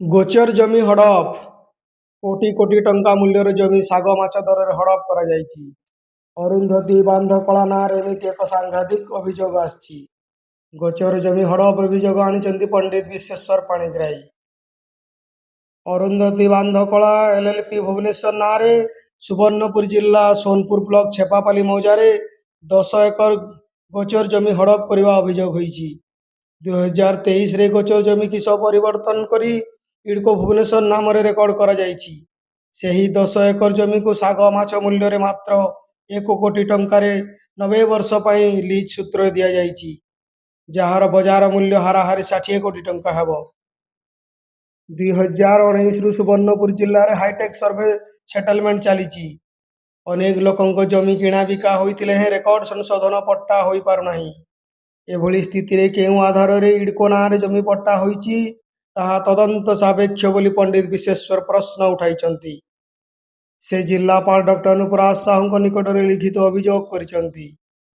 ଗୋଚର ଜମି ହଡପ। କୋଟି କୋଟି ଟଙ୍କା ମୂଲ୍ୟର ଜମି ଶାଗ ମାଛ ଦରରେ ହଡପ କରାଯାଇଛି। ଅରୁନ୍ଧତୀ ବାନ୍ଧ କଳା ନାଁରେ ଏମିତି ଏକ ସାଂଘାତିକ ଅଭିଯୋଗ ଆସିଛି। ଗୋଚର ଜମି ହଡପ ଅଭିଯୋଗ ଆଣିଛନ୍ତି ପଣ୍ଡିତ ବିଶ୍ବେଶ୍ୱର ପାଣିଗ୍ରାହୀ। ଅରୁନ୍ଧତୀ ବାନ୍ଧ କଳା LLP ଭୁବନେଶ୍ୱର ନାଁରେ ସୁବର୍ଣ୍ଣପୁର ଜିଲ୍ଲା ସୋନପୁର ବ୍ଲକ ଛେପାପାଲି ମୌଜାରେ 10 ଏକର ଗୋଚର ଜମି ହଡପ କରିବା ଅଭିଯୋଗ ହୋଇଛି। 2023ରେ ଗୋଚର ଜମି କିସ ପରିବର୍ତ୍ତନ କରି ଇଡ୍କୋ ଭୁବନେଶ୍ୱର ନାମରେ ରେକର୍ଡ କରାଯାଇଛି। ସେହି 10 ଏକର ଜମିକୁ ଶାଗ ମାଛ ମୂଲ୍ୟରେ ମାତ୍ର 1 କୋଟି ଟଙ୍କାରେ 90 ବର୍ଷ ପାଇଁ ଲିଜ୍ ସୂତ୍ରରେ ଦିଆଯାଇଛି, ଯାହାର ବଜାର ମୂଲ୍ୟ ହାରାହାରି 60 କୋଟି ଟଙ୍କା ହେବ। 2019ରୁ ସୁବର୍ଣ୍ଣପୁର ଜିଲ୍ଲାରେ ହାଇଟେକ୍ ସର୍ଭେ ସେଟଲମେଣ୍ଟ ଚାଲିଛି। ଅନେକ ଲୋକଙ୍କ ଜମି କିଣା ବିକା ହୋଇଥିଲେ ହେଁ ରେକର୍ଡ ସଂଶୋଧନ ପଟ୍ଟା ହୋଇପାରୁନାହିଁ। ଏଭଳି ସ୍ଥିତିରେ କେଉଁ ଆଧାରରେ ଇଡ୍କୋ ନାଁରେ ଜମି ପଟ୍ଟା ହୋଇଛି ତାହା ତଦନ୍ତ ସାପେକ୍ଷ ବୋଲି ପଣ୍ଡିତ ବିଶ୍ବେଶ୍ୱର ପ୍ରଶ୍ନ ଉଠାଇଛନ୍ତି। ସେ ଜିଲ୍ଲାପାଳ ଡକ୍ଟର ନୂପୁର ସାହୁଙ୍କ ନିକଟରେ ଲିଖିତ ଅଭିଯୋଗ କରିଛନ୍ତି।